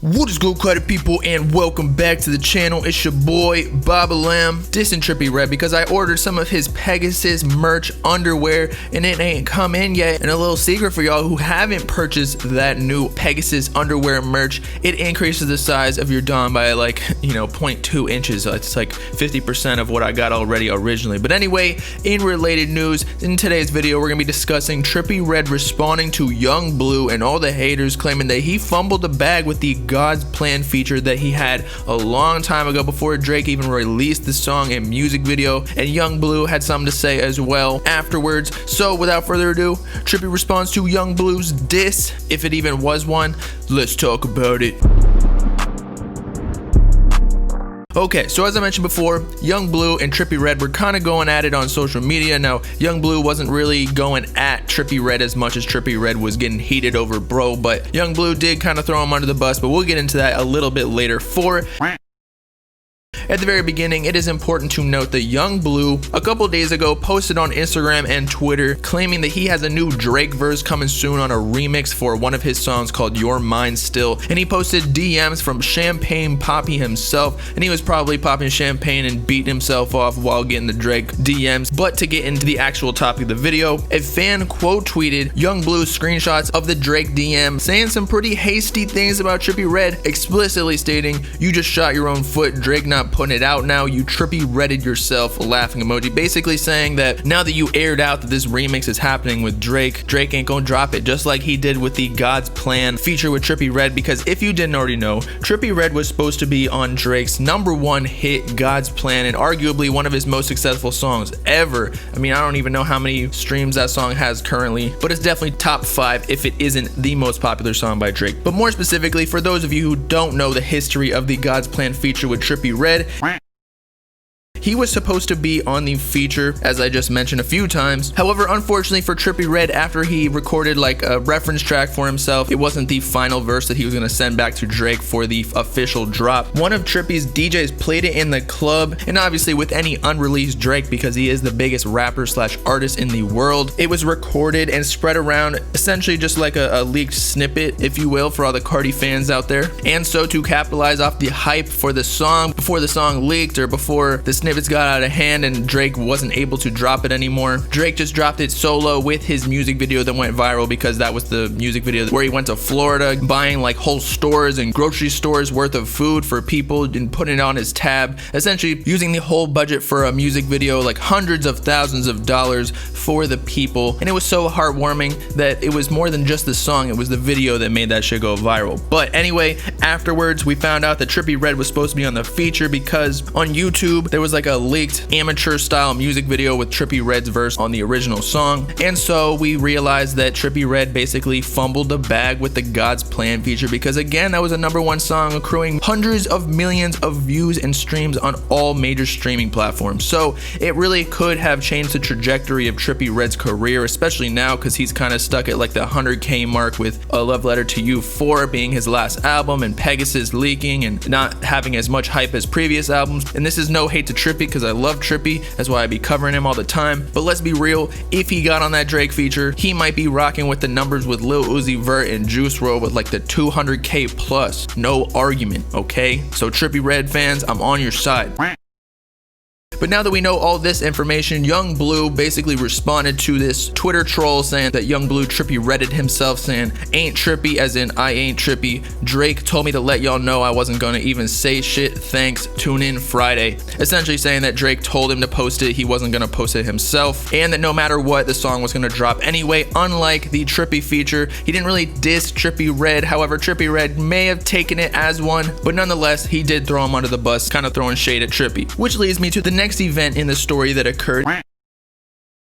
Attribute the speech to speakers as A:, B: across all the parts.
A: What is good, credit people, and welcome back to the channel. It's your boy Bobbalam dissing Trippie Redd because I ordered some of his Pegasus merch underwear and it ain't come in yet. And a little secret for y'all who haven't purchased that new Pegasus underwear merch, it increases the size of your dong by like 0.2 inches. It's like 50% of what I got already originally. But anyway, in related news, in today's video we're gonna be discussing Trippie Redd responding to Yung Bleu and all the haters claiming that he fumbled the bag with the God's Plan feature that he had a long time ago before Drake even released the song and music video, and Yung Bleu had something to say as well afterwards. So without further ado, Trippie responds to Yung Bleu's diss, if it even was one. Let's talk about it. Okay, so as I mentioned before, Yung Bleu and Trippie Redd were kind of going at it on social media. Now, Yung Bleu wasn't really going at Trippie Redd as much as Trippie Redd was getting heated over bro, but Yung Bleu did kind of throw him under the bus, but we'll get into that a little bit later. At the very beginning, it is important to note that Yung Bleu a couple days ago posted on Instagram and Twitter claiming that he has a new Drake verse coming soon on a remix for one of his songs called You're Mine Still, and he posted DMs from Champagne Poppy himself, and he was probably popping champagne and beating himself off while getting the Drake DMs. But to get into the actual topic of the video, a fan quote tweeted Yung Bleu screenshots of the Drake DM saying some pretty hasty things about Trippie Redd, explicitly stating, "You just shot your own foot, Drake not putting it out now, you Trippie Redded yourself," a laughing emoji, basically saying that now that you aired out that this remix is happening with Drake ain't gonna drop it, just like he did with the God's Plan feature with Trippie Redd. Because if you didn't already know, Trippie Redd was supposed to be on Drake's #1 hit God's Plan, and arguably one of his most successful songs ever. I mean, I don't even know how many streams that song has currently, but it's definitely top 5 if it isn't the most popular song by Drake. But more specifically, for those of you who don't know the history of the God's Plan feature with Trippie Redd, he was supposed to be on the feature, as I just mentioned a few times. However, unfortunately for Trippie Redd, after he recorded like a reference track for himself, it wasn't the final verse that he was going to send back to Drake for the official drop. One of Trippie's DJs played it in the club, and obviously with any unreleased Drake, because he is the biggest rapper / artist in the world, it was recorded and spread around, essentially just like a leaked snippet, if you will, for all the Cardi fans out there. And so to capitalize off the hype for the song, before the song leaked or before the snippets got out of hand and Drake wasn't able to drop it anymore, Drake just dropped it solo with his music video that went viral, because that was the music video where he went to Florida buying like whole stores and grocery stores worth of food for people and putting it on his tab, essentially using the whole budget for a music video, like hundreds of thousands of dollars for the people. And it was so heartwarming that it was more than just the song, it was the video that made that shit go viral. But anyway, afterwards we found out that Trippie Redd was supposed to be on the feature because on YouTube there was like a leaked amateur style music video with Trippie Redd's verse on the original song, and so we realized that Trippie Redd basically fumbled the bag with the God's Plan feature, because again, that was a #1 song accruing hundreds of millions of views and streams on all major streaming platforms. So it really could have changed the trajectory of Trippie Redd's career, especially now because he's kind of stuck at like the 100K mark with A Love Letter to You 4 being his last album and Pegasus leaking and not having as much hype as previous albums. And this is no hate to Trippie, because I love Trippie, that's why I be covering him all the time, but let's be real, if he got on that Drake feature, he might be rocking with the numbers with Lil Uzi Vert and Juice WRLD with like the 200K plus, no argument, okay? So Trippie Redd fans, I'm on your side. But now that we know all this information, Yung Bleu basically responded to this Twitter troll saying that Yung Bleu Trippie Redded himself, saying, "Ain't Trippie," as in I ain't Trippie. "Drake told me to let y'all know I wasn't gonna even say shit. Thanks. Tune in Friday." Essentially saying that Drake told him to post it, he wasn't gonna post it himself, and that no matter what, the song was gonna drop anyway. Unlike the Trippie feature, he didn't really diss Trippie Redd. However, Trippie Redd may have taken it as one, but nonetheless, he did throw him under the bus, kind of throwing shade at Trippie. Which leads me to the next event in the story that occurred,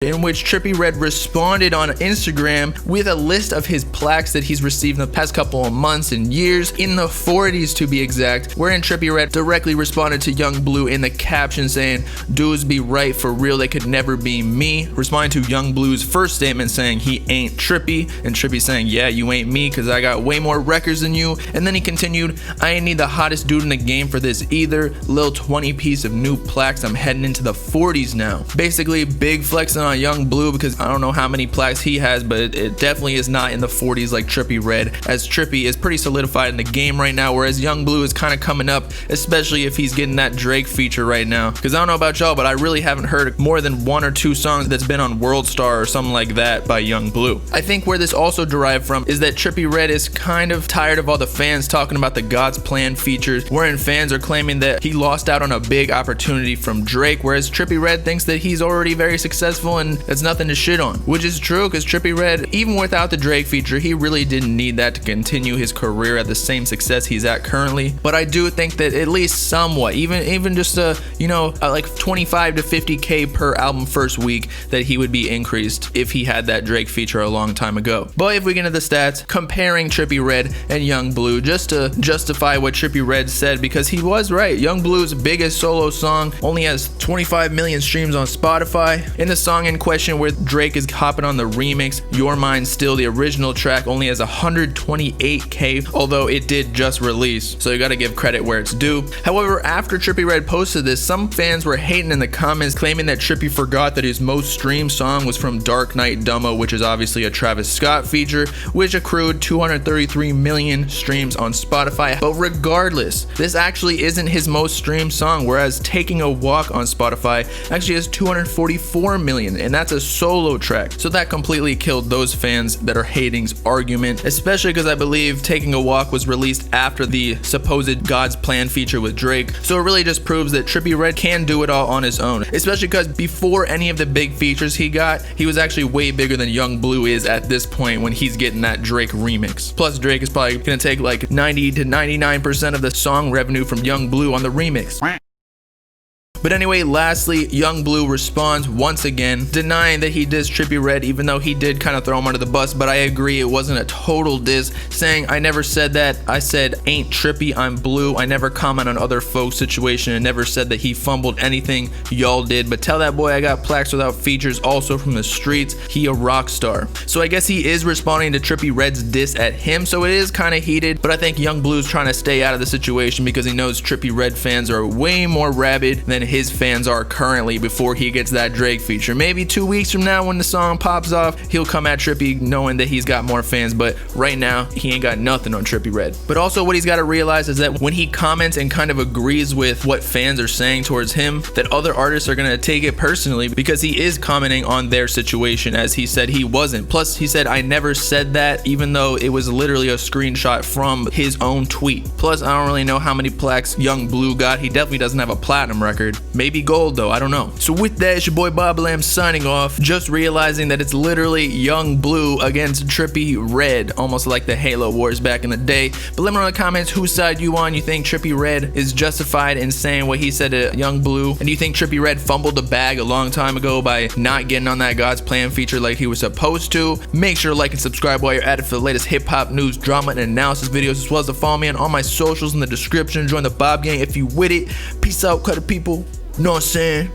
A: in which Trippie Redd responded on Instagram with a list of his plaques that he's received in the past couple of months and years, in the 40s to be exact, wherein Trippie Redd directly responded to Yung Bleu in the caption saying, "Dudes be right, for real, they could never be me," responding to Yung Bleu's first statement saying he ain't Trippie, and Trippie saying, "Yeah, you ain't me, cause I got way more records than you." And then he continued, "I ain't need the hottest dude in the game for this either, lil 20 piece of new plaques, I'm heading into the 40s now." Basically big flexing on on Yung Bleu because I don't know how many plaques he has, but it definitely is not in the 40s like Trippie Redd, as Trippie is pretty solidified in the game right now, whereas Yung Bleu is kind of coming up, especially if he's getting that Drake feature right now. Because I don't know about y'all, but I really haven't heard more than 1 or 2 songs that's been on World Star or something like that by Yung Bleu. I think where this also derived from is that Trippie Redd is kind of tired of all the fans talking about the God's Plan features, wherein fans are claiming that he lost out on a big opportunity from Drake, whereas Trippie Redd thinks that he's already very successful and it's nothing to shit on. Which is true, because Trippie Redd, even without the Drake feature, he really didn't need that to continue his career at the same success he's at currently. But I do think that at least somewhat, even just like 25 to 50K per album first week, that he would be increased if he had that Drake feature a long time ago. But if we get into the stats, comparing Trippie Redd and Yung Bleu, just to justify what Trippie Redd said, because he was right. Yung Bleu's biggest solo song only has 25 million streams on Spotify. In the song in question where Drake is hopping on the remix, Your Mind Still, the original track only has 128K, although it did just release, so you gotta give credit where it's due. However, after Trippie Redd posted this, some fans were hating in the comments, claiming that Trippie forgot that his most streamed song was from Dark Knight Dummo, which is obviously a Travis Scott feature, which accrued 233 million streams on Spotify. But regardless, this actually isn't his most streamed song, whereas Taking a Walk on Spotify actually has 244 million, and that's a solo track. So that completely killed those fans that are hating's argument, especially because I believe Taking a Walk was released after the supposed God's Plan feature with Drake. So it really just proves that Trippie Redd can do it all on his own, especially because before any of the big features he got, he was actually way bigger than Yung Bleu is at this point when he's getting that Drake remix. Plus Drake is probably gonna take like 90 to 99% of the song revenue from Yung Bleu on the remix. But anyway, lastly, Yung Bleu responds once again, denying that he dissed Trippie Redd, even though he did kind of throw him under the bus, but I agree it wasn't a total diss, saying, "I never said that. I said, ain't Trippie, I'm Blue. I never comment on other folks' situation and never said that he fumbled anything. Y'all did. But tell that boy I got plaques without features also from the streets. He a rock star." So I guess he is responding to Trippie Redd's diss at him, so it is kind of heated, but I think Yung Bleu's trying to stay out of the situation because he knows Trippie Redd fans are way more rabid than his fans are currently before he gets that Drake feature. Maybe 2 weeks from now when the song pops off, he'll come at Trippie knowing that he's got more fans, but right now he ain't got nothing on Trippie Redd. But also what he's got to realize is that when he comments and kind of agrees with what fans are saying towards him, that other artists are going to take it personally because he is commenting on their situation, as he said he wasn't. Plus he said, "I never said that," even though it was literally a screenshot from his own tweet. Plus I don't really know how many plaques Yung Bleu got. He definitely doesn't have a platinum record. Maybe gold though, I don't know. So with that, it's your boy Bobbalam signing off, just realizing that it's literally Yung Bleu against Trippie Redd, almost like the Halo Wars back in the day. But let me know in the comments whose side you on. You think Trippie Redd is justified in saying what he said to Yung Bleu, and do you think Trippie Redd fumbled the bag a long time ago by not getting on that God's Plan feature like he was supposed to? Make sure to like and subscribe while you're at it for the latest hip-hop news, drama, and analysis videos, as well as to follow me on all my socials in the description. Join the Bob Gang if you with it. Peace out, cut people. Know what I'm saying?